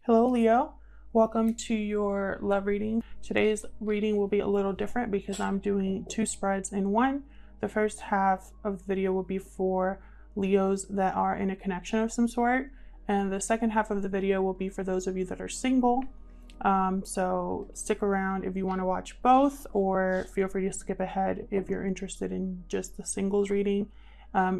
Hello, Leo. Welcome to your love reading. Today's reading will be a little different because I'm doing two spreads in one. The first half of the video will be for Leos that are in a connection of some sort, and the second half of the video will be for those of you that are single. So stick around if you want to watch both, or feel free to skip ahead if you're interested in just the singles reading.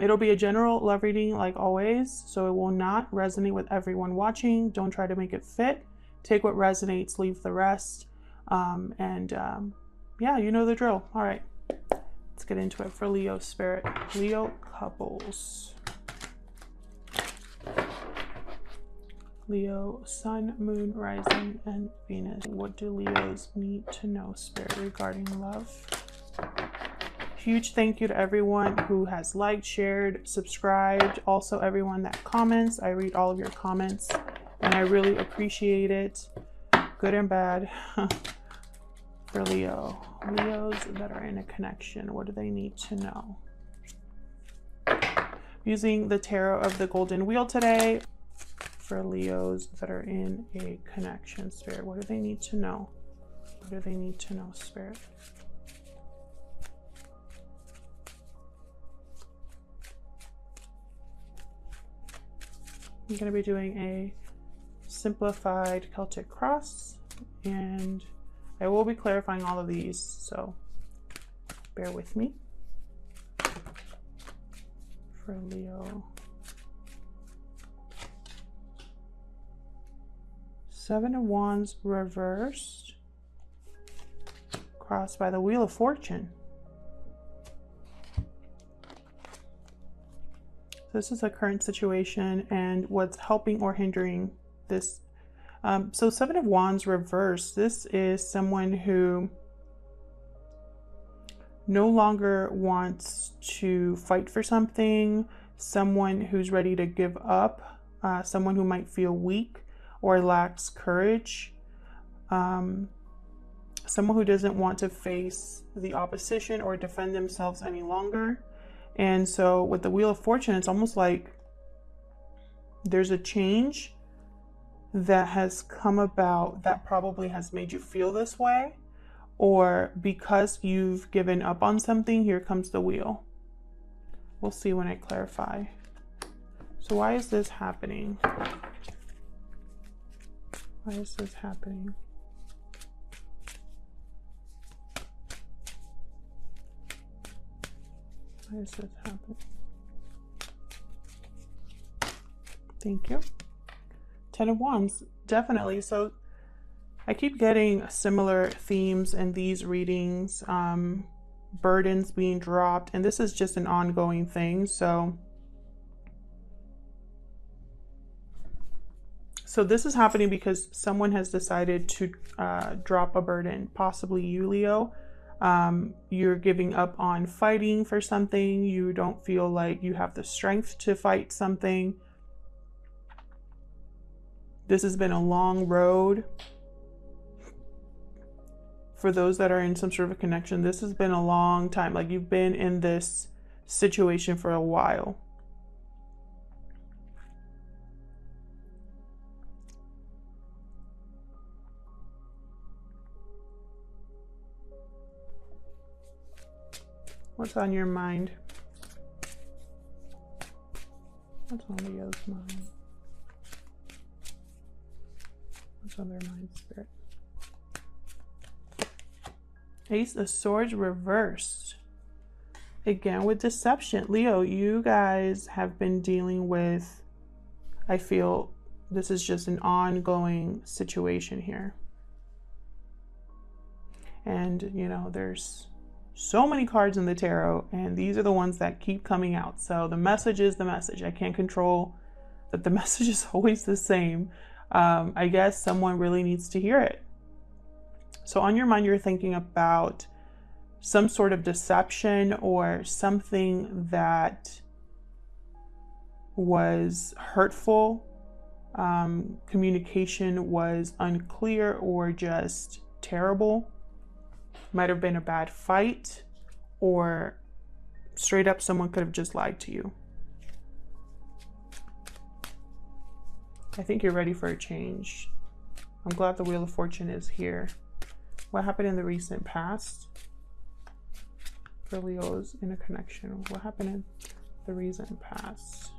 It'll be a general love reading like always, so it will not resonate with everyone watching. Don't try to make it fit. Take what resonates, leave the rest. Yeah, you know the drill. All right, let's get into it for Leo spirit. Leo couples. Leo, Sun, Moon, Rising, and Venus. What do Leos need to know, spirit, regarding love? Huge thank you to everyone who has liked, shared, subscribed. Also, everyone that comments. I read all of your comments, and I really appreciate it. Good and bad. For Leo. Leos that are in a connection. What do they need to know? Using the Tarot of the Golden Wheel today. For Leos that are in a connection, spirit. What do they need to know? What do they need to know, spirit? I'm going to be doing a simplified Celtic cross, and I will be clarifying all of these, so bear with me. For Leo. Seven of Wands reversed, crossed by the Wheel of Fortune. This is a current situation and what's helping or hindering this. So Seven of Wands reversed. This is someone who no longer wants to fight for something, someone who's ready to give up, someone who might feel weak or lacks courage, someone who doesn't want to face the opposition or defend themselves any longer. And so with the Wheel of Fortune, it's almost like there's a change that has come about that probably has made you feel this way, or because you've given up on something, here comes the wheel. We'll see when I clarify. So why is this happening? Why is this happening? Why is this happening? Thank you. Ten of Wands, definitely. So I keep getting similar themes in these readings, burdens being dropped, and this is just an ongoing thing. So this is happening because someone has decided to drop a burden, possibly you, Leo. You're giving up on fighting for something. You don't feel like you have the strength to fight something. This has been a long road. For those that are in some sort of a connection, this has been a long time. Like, you've been in this situation for a while. What's on your mind? What's on Leo's mind? What's on their mind, spirit? Ace of Swords reversed. Again with deception. Leo, you guys have been dealing with, I feel this is just an ongoing situation here. And, you know, there's so many cards in the tarot, and these are the ones that keep coming out. So the message is the message. I can't control that the message is always the same. I guess someone really needs to hear it. So on your mind, you're thinking about some sort of deception or something that was hurtful. Communication was unclear or just terrible. Might have been a bad fight, or straight up someone could have just lied to you. I think you're ready for a change. I'm glad the Wheel of Fortune is here. What happened in the recent past for Leos in a connection? What happened in the recent past?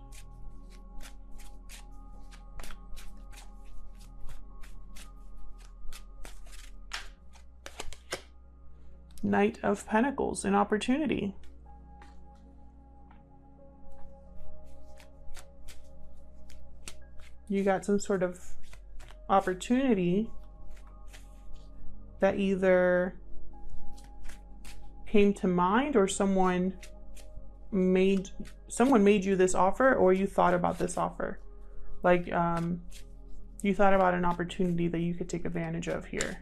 Knight of Pentacles, an opportunity. You got some sort of opportunity that either came to mind or someone made you this offer, or you thought about this offer. Like you thought about an opportunity that you could take advantage of here.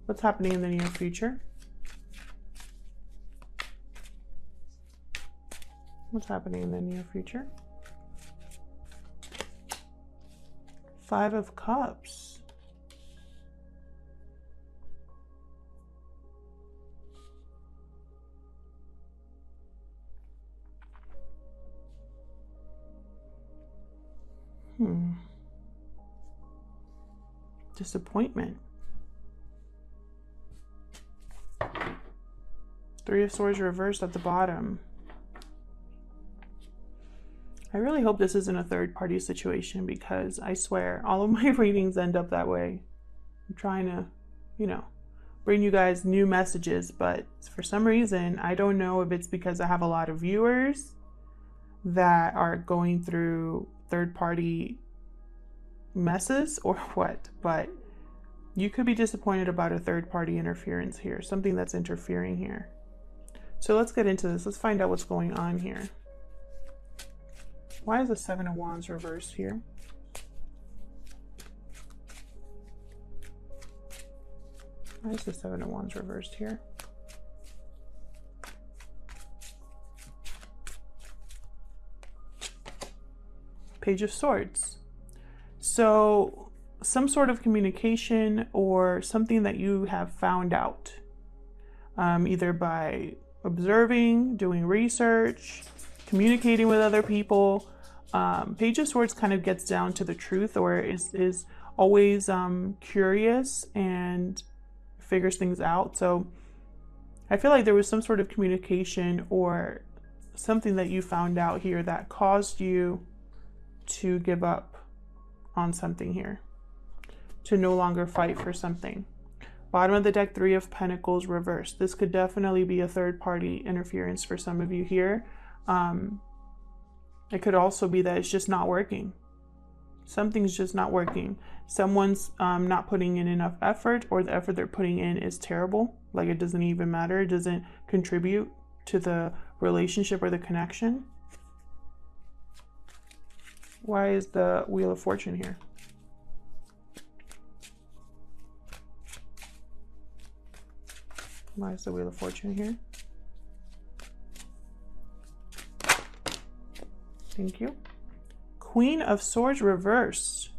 What's happening in the near future? What's happening in the near future? Five of Cups. Disappointment. Three of Swords reversed at the bottom. I really hope this isn't a third-party situation, because I swear all of my readings end up that way. I'm trying to, you know, bring you guys new messages, but for some reason, I don't know if it's because I have a lot of viewers that are going through third-party messes or what, but you could be disappointed about a third-party interference here, something that's interfering here. So let's get into this. Let's find out what's going on here. Why is the Seven of Wands reversed here? Why is the Seven of Wands reversed here? Page of Swords. So some sort of communication or something that you have found out, either by observing, doing research, communicating with other people. Page of Swords kind of gets down to the truth, or is always curious and figures things out. So I feel like there was some sort of communication or something that you found out here that caused you to give up on something here, to no longer fight for something. Bottom of the deck, Three of Pentacles reversed. This could definitely be a third-party interference for some of you here. It could also be that it's just not working. Something's just not working. Someone's not putting in enough effort, or the effort they're putting in is terrible. Like it doesn't even matter. It doesn't contribute to the relationship or the connection. Why is the Wheel of Fortune here? Why is the Wheel of Fortune here? Thank you. Queen of Swords reversed.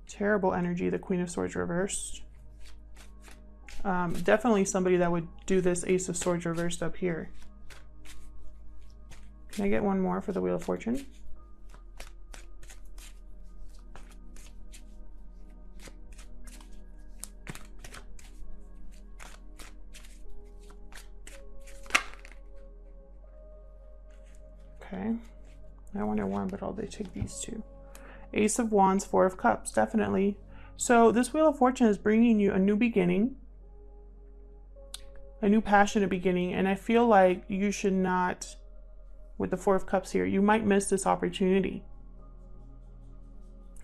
Terrible energy, the Queen of Swords reversed. Definitely somebody that would do this Ace of Swords reversed up here. Can I get one more for the Wheel of Fortune? Okay, I wanted one, but I'll take these two. Ace of Wands, Four of Cups, definitely. So this Wheel of Fortune is bringing you a new beginning, a new passionate beginning, and I feel like you should not, with the Four of Cups here, you might miss this opportunity.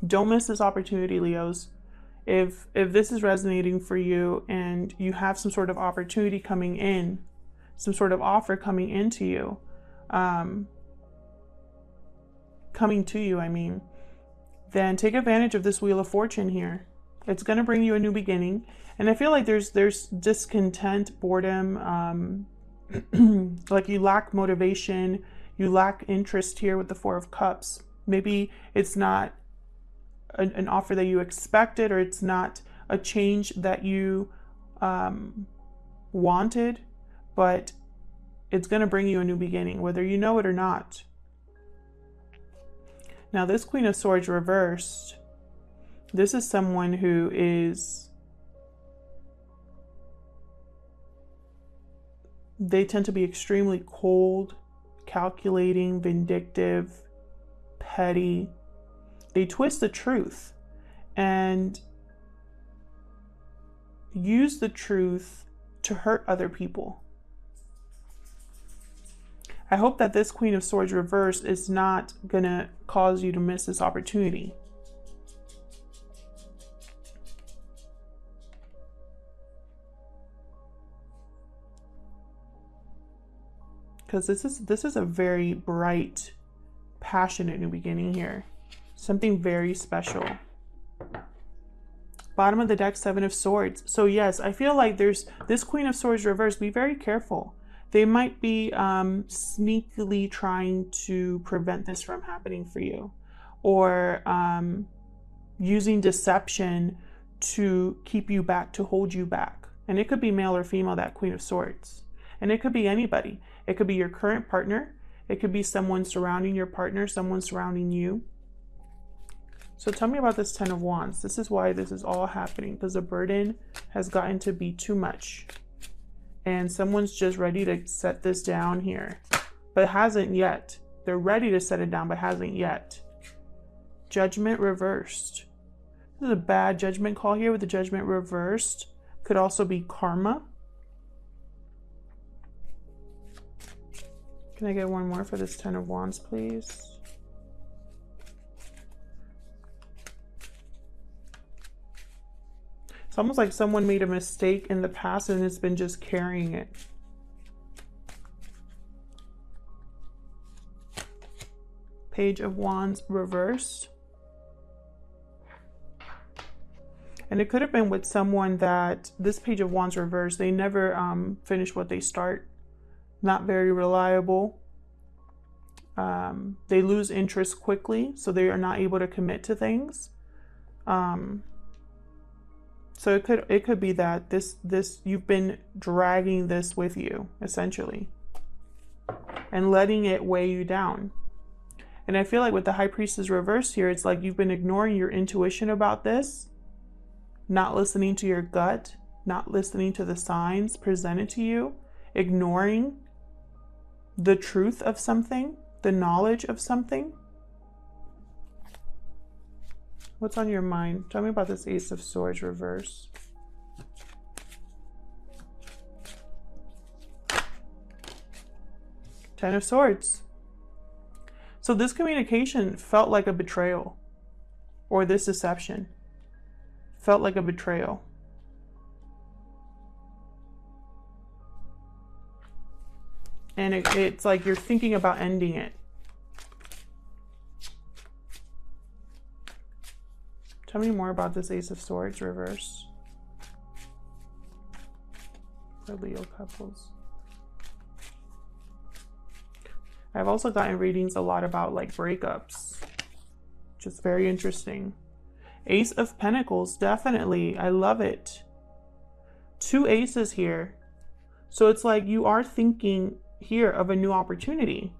Don't miss this opportunity, Leos. If this is resonating for you and you have some sort of opportunity coming in, some sort of offer coming into you, then take advantage of this Wheel of Fortune here. It's going to bring you a new beginning. And I feel like there's discontent, boredom, like you lack motivation, you lack interest here with the Four of Cups. Maybe it's not an offer that you expected, or it's not a change that you wanted, but it's going to bring you a new beginning, whether you know it or not. Now this Queen of Swords reversed, this is someone who is, they tend to be extremely cold, calculating, vindictive, petty. They twist the truth and use the truth to hurt other people. I hope that this Queen of Swords reversed is not gonna cause you to miss this opportunity. Because this is a very bright, passionate new beginning here. Something very special. Bottom of the deck, Seven of Swords. So yes, I feel like there's this Queen of Swords reversed. Be very careful. They might be sneakily trying to prevent this from happening for you, or using deception to keep you back, to hold you back. And it could be male or female, that Queen of Swords. And it could be anybody. It could be your current partner. It could be someone surrounding your partner, someone surrounding you. So tell me about this Ten of Wands. This is why this is all happening, because the burden has gotten to be too much. And someone's just ready to set this down here, but hasn't yet. They're ready to set it down, but hasn't yet. Judgment reversed. This is a bad judgment call here with the Judgment reversed. Could also be karma. Can I get one more for this Ten of Wands, please? It's almost like someone made a mistake in the past and it's been just carrying it. Page of Wands reversed. And it could have been with someone that this Page of Wands reversed, they never finish what they start. Not very reliable. They lose interest quickly, so they are not able to commit to things. So it could be that this you've been dragging this with you, essentially, and letting it weigh you down. And I feel like with the High Priestess reversed here, it's like you've been ignoring your intuition about this, not listening to your gut, not listening to the signs presented to you, ignoring the truth of something, the knowledge of something. What's on your mind? Tell me about this Ace of Swords reverse. Ten of Swords. So this communication felt like a betrayal, or this deception felt like a betrayal. And it's like you're thinking about ending it. Tell me more about this Ace of Swords reverse for Leo couples. I've also gotten readings a lot about like breakups, which is very interesting. Ace of Pentacles, definitely. I love it. Two aces here. So it's like you are thinking here of a new opportunity.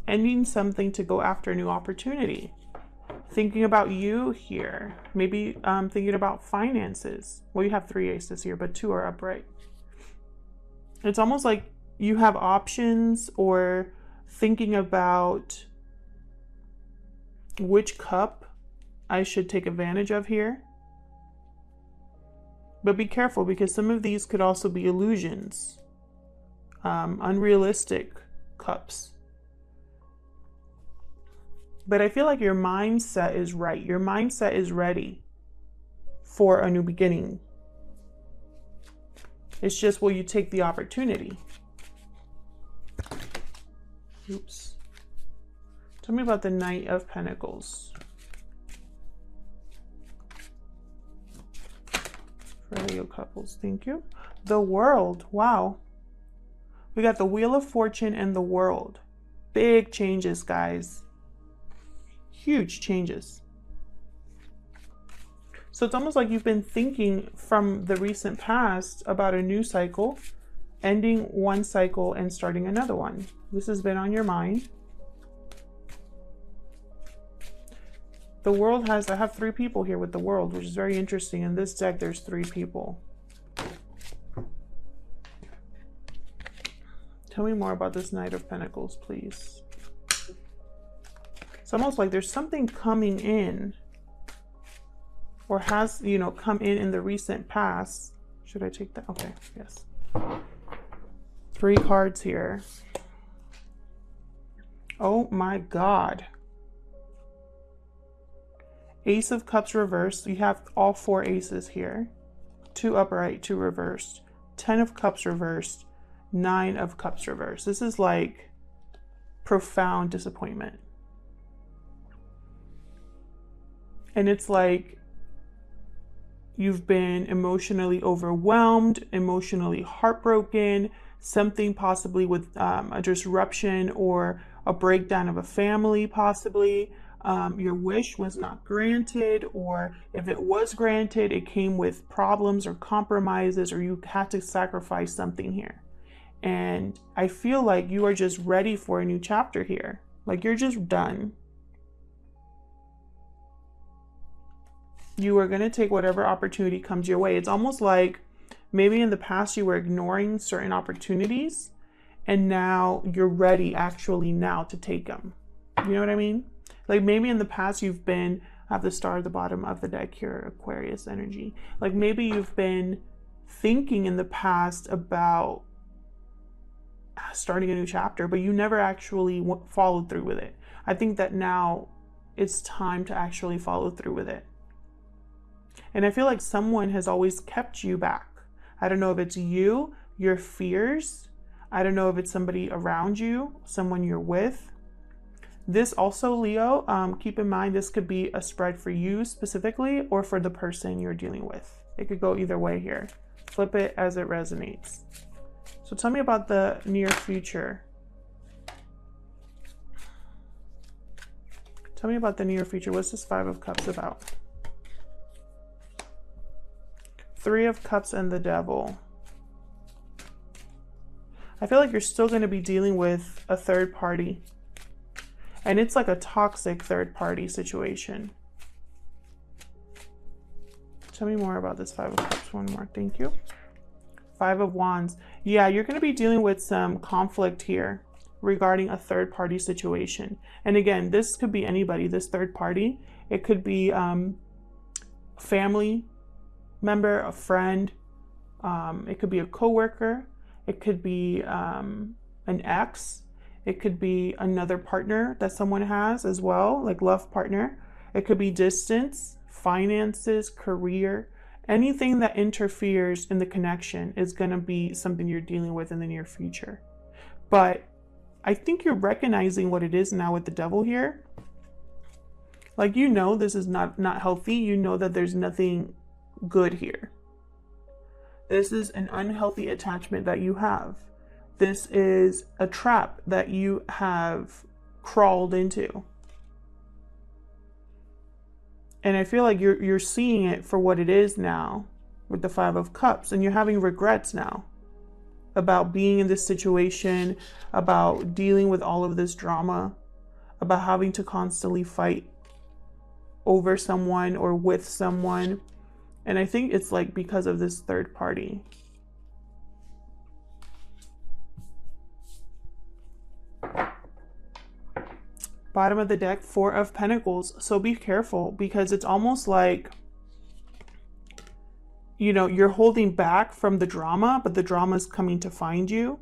Ending something to go after a new opportunity. Thinking about you here. Maybe thinking about finances. Well, you have three aces here, but two are upright. It's almost like you have options, or thinking about which cup I should take advantage of here. But be careful, because some of these could also be illusions. Unrealistic cups. But I feel like your mindset is right. Your mindset is ready for a new beginning. It's just, will you take the opportunity? Oops. Tell me about the Knight of Pentacles. For Leo couples, thank you. The World, wow. We got the Wheel of Fortune and the World. Big changes, guys. Huge changes. So it's almost like you've been thinking from the recent past about a new cycle, ending one cycle and starting another one. This has been on your mind. The world has, I have 3 people here with the world, which is very interesting. In this deck, there's 3 people. Tell me more about this Knight of Pentacles, please. It's almost like there's something coming in, or has, you know, come in the recent past. Should I take that? Okay, yes. 3 cards here. Oh my God. Ace of Cups reversed. You have all 4 aces here. 2 upright, 2 reversed. 10 of Cups reversed. 9 of Cups reversed. This is like profound disappointment. And it's like you've been emotionally overwhelmed, emotionally heartbroken, something possibly with a disruption or a breakdown of a family possibly. Your wish was not granted, or if it was granted, it came with problems or compromises, or you had to sacrifice something here. And I feel like you are just ready for a new chapter here. Like you're just done. You are going to take whatever opportunity comes your way. It's almost like maybe in the past you were ignoring certain opportunities, and now you're ready actually now to take them. You know what I mean? Like maybe in the past you've been, I have the star at the bottom of the deck here, Aquarius energy. Like maybe you've been thinking in the past about starting a new chapter, but you never actually followed through with it. I think that now it's time to actually follow through with it. And I feel like someone has always kept you back. I don't know if it's you, your fears. I don't know if it's somebody around you, someone you're with. This also, Leo, keep in mind, this could be a spread for you specifically or for the person you're dealing with. It could go either way here. Flip it as it resonates. So tell me about the near future. Tell me about the near future. What's this 5 of Cups about? 3 of Cups and the Devil. I feel like you're still going to be dealing with a third party. And it's like a toxic third party situation. Tell me more about this 5 of Cups. One more. Thank you. 5 of Wands. Yeah, you're going to be dealing with some conflict here regarding a third party situation. And again, this could be anybody, this third party. It could be family member, a friend. It could be a coworker. It could be an ex. It could be another partner that someone has as well, like love partner. It could be distance, finances, career. Anything that interferes in the connection is going to be something you're dealing with in the near future. But I think you're recognizing what it is now with the Devil here. Like, you know, this is not healthy. You know that there's nothing good here. This is an unhealthy attachment that you have. This is a trap that you have crawled into. And I feel like you're seeing it for what it is now with the 5 of Cups, and you're having regrets now about being in this situation, about dealing with all of this drama, about having to constantly fight over someone or with someone. And I think it's like because of this third party. Bottom of the deck, 4 of Pentacles. So be careful, because it's almost like, you know, you're holding back from the drama, but the drama is coming to find you.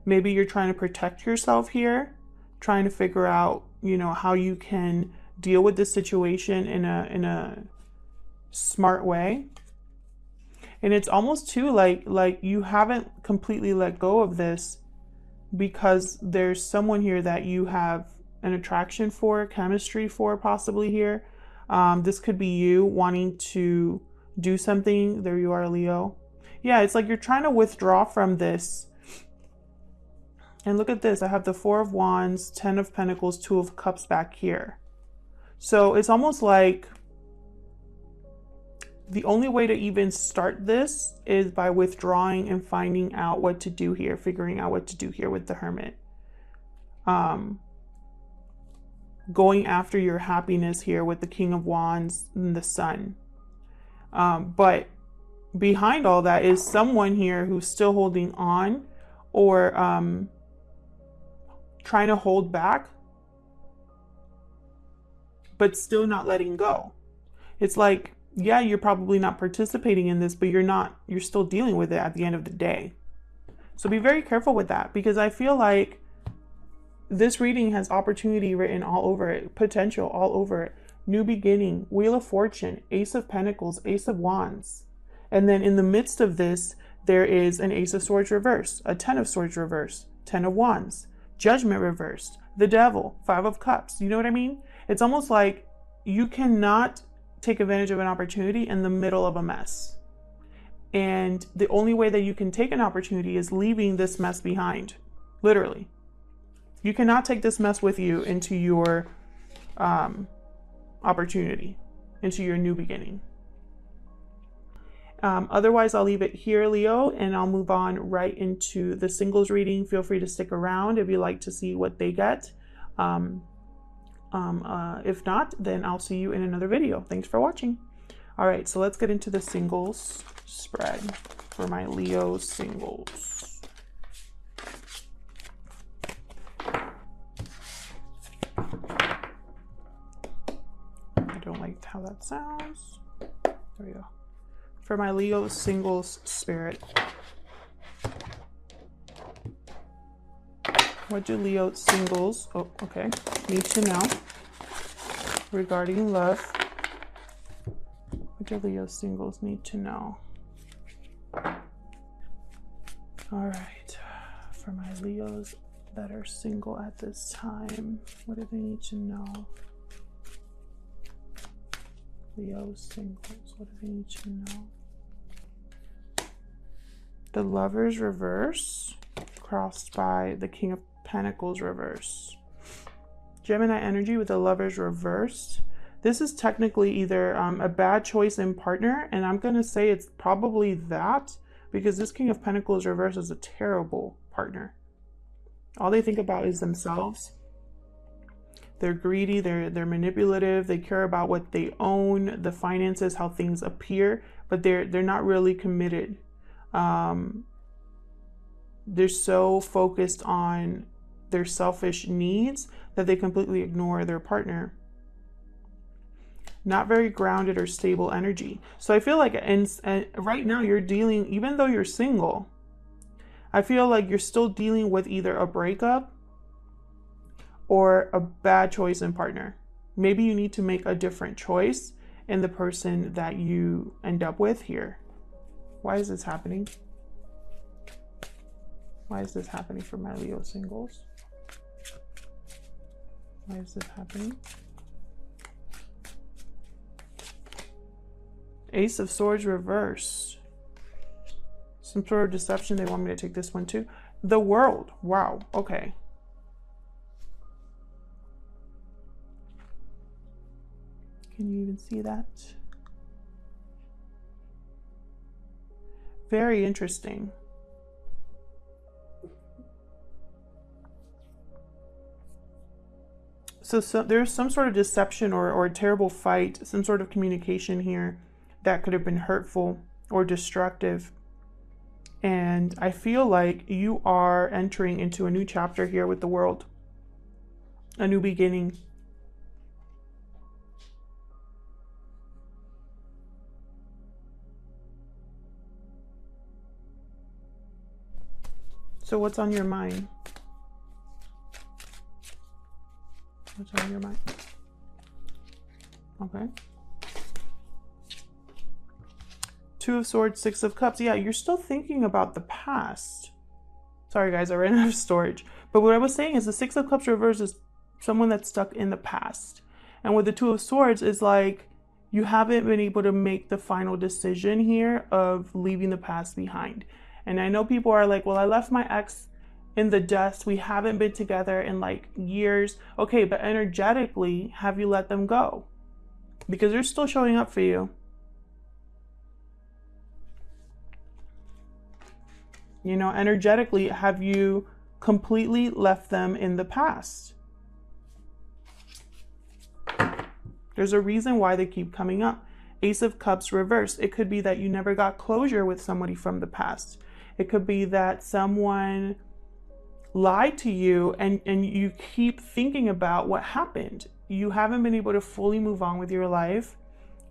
Maybe you're trying to protect yourself here, trying to figure out, you know, how you can deal with this situation in a smart way. And it's almost too like you haven't completely let go of this, because there's someone here that you have an attraction for, chemistry for, possibly here. This could be you wanting to do something. There you are, Leo. Yeah, it's like you're trying to withdraw from this. And look at this. I have the 4 of Wands, 10 of Pentacles, 2 of Cups back here. So it's almost like the only way to even start this is by withdrawing and finding out what to do here, figuring out what to do here with the Hermit. going after your happiness here with the King of Wands and the Sun. But behind all that is someone here who's still holding on, or trying to hold back, but still not letting go. It's like, yeah, you're probably not participating in this, but you're still dealing with it at the end of the day. So be very careful with that, because I feel like this reading has opportunity written all over it, potential all over it. New beginning, Wheel of Fortune, Ace of Pentacles, Ace of Wands. And then in the midst of this, there is an Ace of Swords reversed, a Ten of Swords reversed, Ten of Wands, Judgment reversed, the Devil, Five of Cups. You know what I mean? It's almost like you cannot take advantage of an opportunity in the middle of a mess. And the only way that you can take an opportunity is leaving this mess behind. Literally. You cannot take this mess with you into your opportunity, into your new beginning. Otherwise, I'll leave it here, Leo, and I'll move on right into the singles reading. Feel free to stick around if you like to see what they get. If not, then I'll see you in another video. Thanks for watching. All right, so let's get into the singles spread for my Leo singles. I don't like how that sounds. There we go. For my Leo singles spirit. What do Leo singles, need to know regarding love? What do Leo singles need to know? All right, for my Leos that are single at this time, what do they need to know? Leo singles, what do they need to know? The Lovers reverse, crossed by the King of Pentacles reverse. Gemini energy with the Lovers reversed. This is technically either a bad choice in partner, and I'm going to say it's probably that, because this King of Pentacles reverse is a terrible partner. All they think about is themselves. They're greedy, they're manipulative, they care about what they own, the finances, how things appear, but they're not really committed. They're so focused on their selfish needs that they completely ignore their partner. Not very grounded or stable energy. So I feel like right now you're dealing, even though you're single, I feel like you're still dealing with either a breakup or a bad choice in partner. Maybe you need to make a different choice in the person that you end up with here. Why is this happening? Why is this happening for my Leo singles? Why is this happening? Ace of Swords reversed. Some sort of deception. They want me to take this one too. The World. Wow. Okay. Can you even see that? Very interesting. So there's some sort of deception or a terrible fight, some sort of communication here that could have been hurtful or destructive. And I feel like you are entering into a new chapter here with the World. A new beginning. So what's on your mind? What's on your mind? Okay. Two of Swords, Six of Cups. Yeah, you're still thinking about the past. Sorry guys, I ran out of storage. But what I was saying is the Six of Cups reverse is someone that's stuck in the past. And with the Two of Swords, it's like you haven't been able to make the final decision here of leaving the past behind. And I know people are like, well, I left my ex in the dust. We haven't been together in like years. Okay, but energetically, have you let them go? Because they're still showing up for you. You know, energetically, have you completely left them in the past? There's a reason why they keep coming up. Ace of Cups reversed. It could be that you never got closure with somebody from the past. It could be that someone lied to you and you keep thinking about what happened. You haven't been able to fully move on with your life.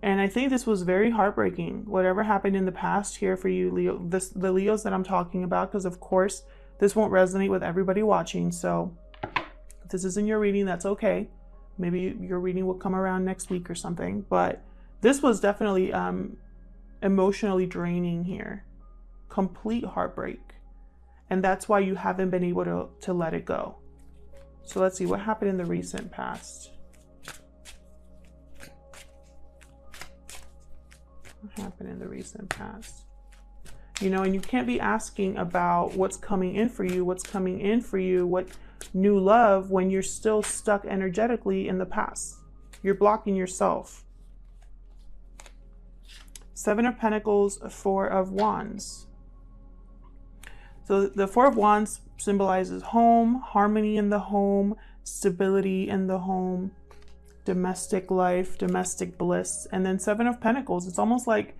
And I think this was very heartbreaking, whatever happened in the past here for you, Leo, the Leos that I'm talking about, because of course, this won't resonate with everybody watching. So if this isn't your reading, that's okay. Maybe your reading will come around next week or something. But this was definitely emotionally draining here. Complete heartbreak. And that's why you haven't been able to let it go. So let's see what happened in the recent past. What happened in the recent past? You know, and you can't be asking about what's coming in for you, what new love, when you're still stuck energetically in the past. You're blocking yourself. Seven of Pentacles, Four of Wands. So the Four of Wands symbolizes home, harmony in the home, stability in the home, domestic life, domestic bliss. And then Seven of Pentacles, it's almost like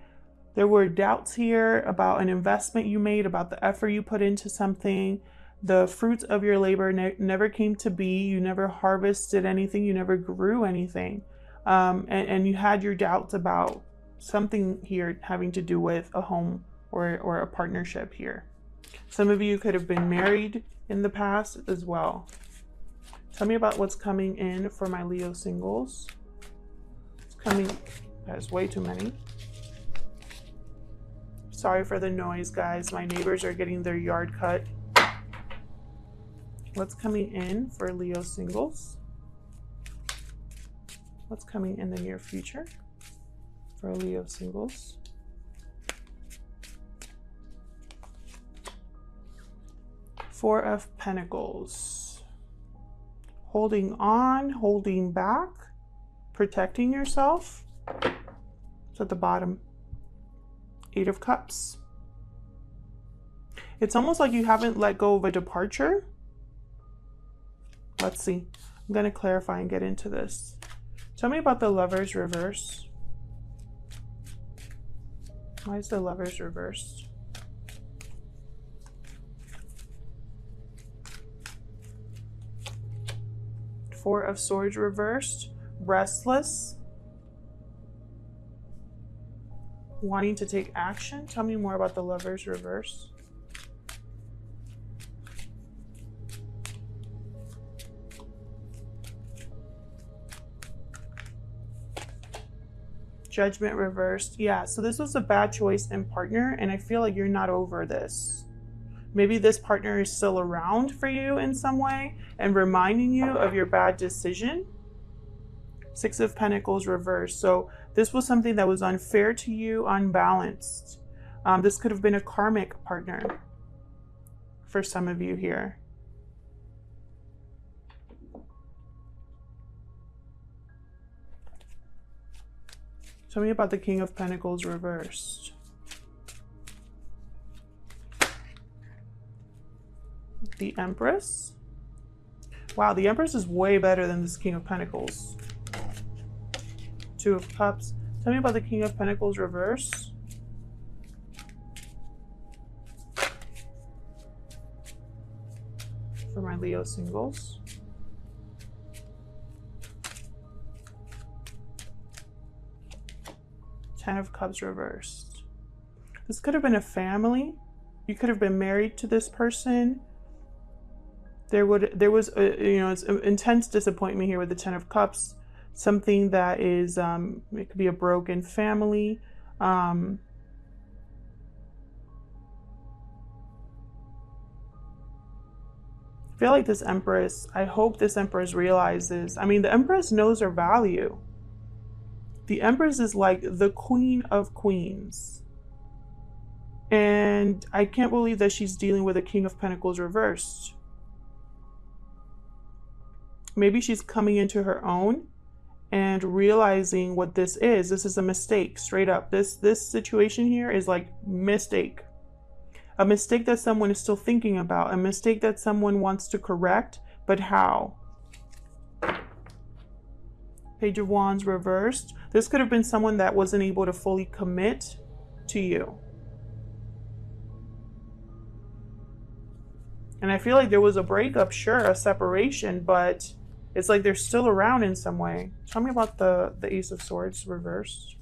there were doubts here about an investment you made, about the effort you put into something. The fruits of your labor never came to be. You never harvested anything. You never grew anything. And you had your doubts about something here having to do with a home or a partnership here. Some of you could have been married in the past as well. Tell me about what's coming in for my Leo singles. It's coming, there's way too many. Sorry for the noise, guys. My neighbors are getting their yard cut. What's coming in for Leo singles? What's coming in the near future for Leo singles? Four of Pentacles. Holding on, holding back, protecting yourself. It's at the bottom. Eight of Cups. It's almost like you haven't let go of a departure. Let's see. I'm going to clarify and get into this. Tell me about the Lovers reverse. Why is the Lovers reversed? Four of Swords reversed. Restless. Wanting to take action. Tell me more about the Lovers reverse. Judgment reversed. Yeah, so this was a bad choice in partner, and I feel like you're not over this. Maybe this partner is still around for you in some way and reminding you of your bad decision. Six of Pentacles reversed. So this was something that was unfair to you, unbalanced. This could have been a karmic partner for some of you here. Tell me about the King of Pentacles reversed. The Empress. Wow, the Empress is way better than this King of Pentacles. Two of Cups. Tell me about the King of Pentacles reverse. For my Leo singles. Ten of Cups reversed. This could have been a family. You could have been married to this person. There was it's intense disappointment here with the Ten of Cups. Something that is, it could be a broken family. I feel like this Empress, I hope this Empress realizes, I mean, the Empress knows her value. The Empress is like the Queen of Queens. And I can't believe that she's dealing with a King of Pentacles reversed. Maybe she's coming into her own and realizing what this is. This is a mistake, straight up. This situation here is like mistake. A mistake that someone is still thinking about. A mistake that someone wants to correct, but how? Page of Wands reversed. This could have been someone that wasn't able to fully commit to you. And I feel like there was a breakup, sure, a separation, but it's like they're still around in some way. Tell me about the Ace of Swords reversed.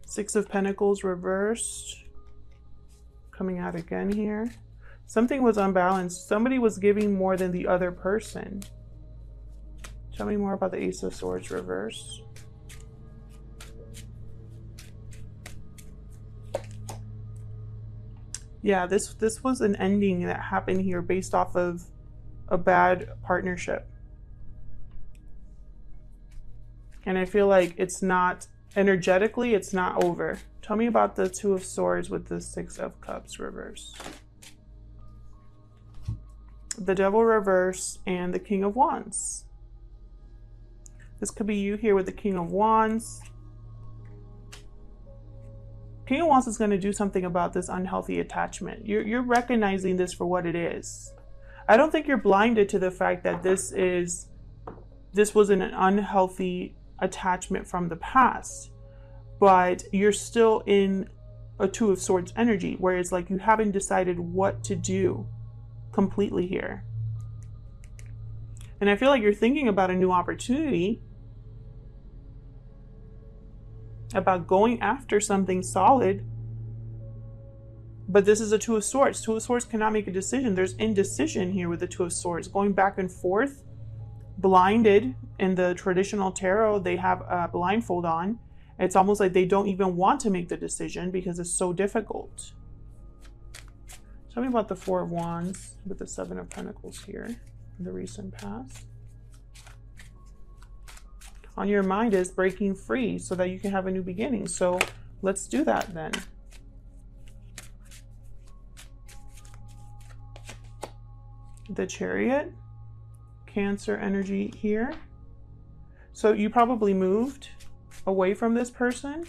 Six of Pentacles reversed. Coming out again here. Something was unbalanced. Somebody was giving more than the other person. Tell me more about the Ace of Swords reversed. Yeah, this was an ending that happened here based off of a bad partnership. And I feel like it's not, energetically, it's not over. Tell me about the Two of Swords with the Six of Cups reverse. The Devil reverse and the King of Wands. This could be you here with the King of Wands. King of Wands is going to do something about this unhealthy attachment. You're recognizing this for what it is. I don't think you're blinded to the fact that this was an unhealthy attachment from the past, but you're still in a Two of Swords energy where it's like you haven't decided what to do completely here. And I feel like you're thinking about a new opportunity, about going after something solid, but this is a Two of Swords. Two of Swords cannot make a decision. There's indecision here with the Two of Swords, going back and forth, blinded. In the traditional tarot, they have a blindfold on. It's almost like they don't even want to make the decision because it's so difficult. Tell me about the Four of Wands with the Seven of Pentacles here in the recent past. On your mind is breaking free so that you can have a new beginning. So let's do that then. The Chariot, Cancer energy here. So you probably moved away from this person.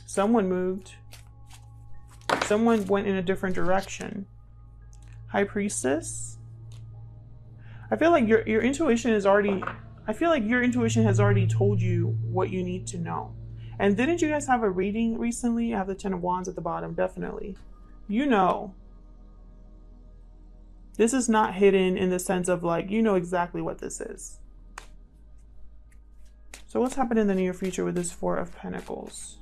Someone moved. Someone went in a different direction. High Priestess. I feel like your intuition is already, I feel like your intuition has already told you what you need to know. And didn't you guys have a reading recently? I have the Ten of Wands at the bottom, definitely. You know. This is not hidden in the sense of like, you know exactly what this is. So what's happening in the near future with this Four of Pentacles?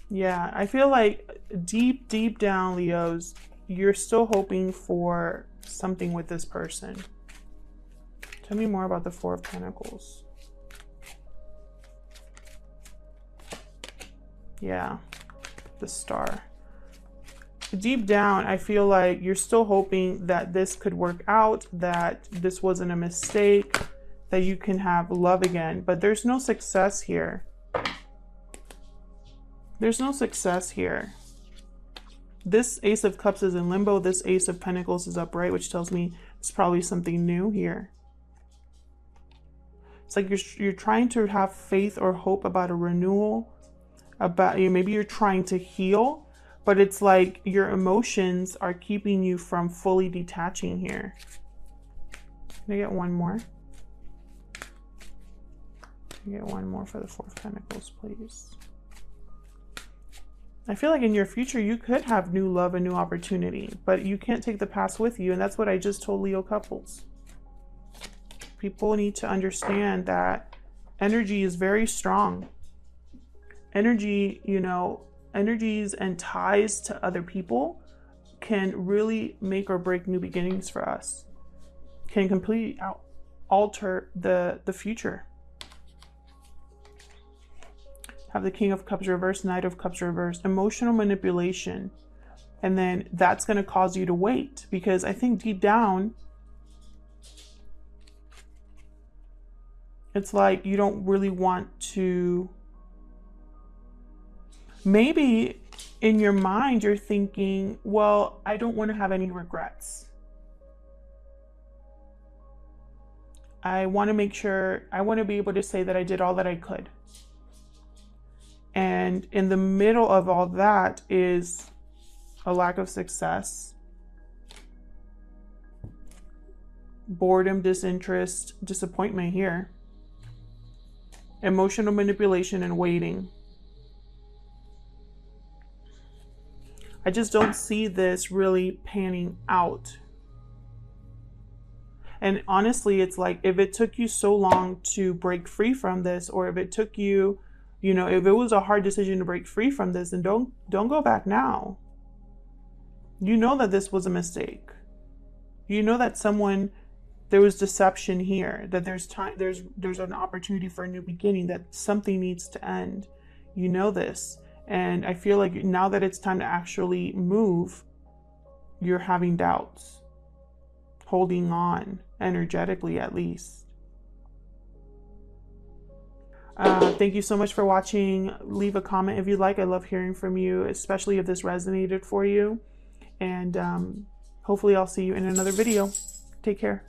Yeah, I feel like deep down, Leos, you're still hoping for something with this person. Tell me more about the Four of Pentacles. Yeah, the Star. Deep down, I feel like you're still hoping that this could work out, that this wasn't a mistake, that you can have love again, but there's no success here. There's no success here. This Ace of Cups is in limbo. This Ace of Pentacles is upright, which tells me it's probably something new here. It's like you're trying to have faith or hope about a renewal, about maybe you're trying to heal, but it's like your emotions are keeping you from fully detaching here. Can I get one more? Can I get one more for the Four of Pentacles, please? I feel like in your future, you could have new love and new opportunity, but you can't take the past with you. And that's what I just told Leo couples. People need to understand that energy is very strong. Energy, you know, energies and ties to other people can really make or break new beginnings for us. Can completely alter the future. Have the King of Cups reversed, Knight of Cups reversed, emotional manipulation. And then that's going to cause you to wait, because I think deep down, it's like you don't really want to, maybe in your mind, you're thinking, well, I don't want to have any regrets. I want to make sure, I want to be able to say that I did all that I could. And in the middle of all that is a lack of success, boredom, disinterest, disappointment here, emotional manipulation, and waiting. I just don't see this really panning out. And honestly, it's like, if it took you so long to break free from this, or if it took you, you know, if it was a hard decision to break free from this, then don't go back now. You know that this was a mistake. You know that there was deception here, that there's an opportunity for a new beginning, that something needs to end. You know this. And I feel like now that it's time to actually move, you're having doubts, holding on energetically at least. Thank you so much for watching. Leave a comment if you'd like. I love hearing from you, especially if this resonated for you. And hopefully I'll see you in another video. Take care.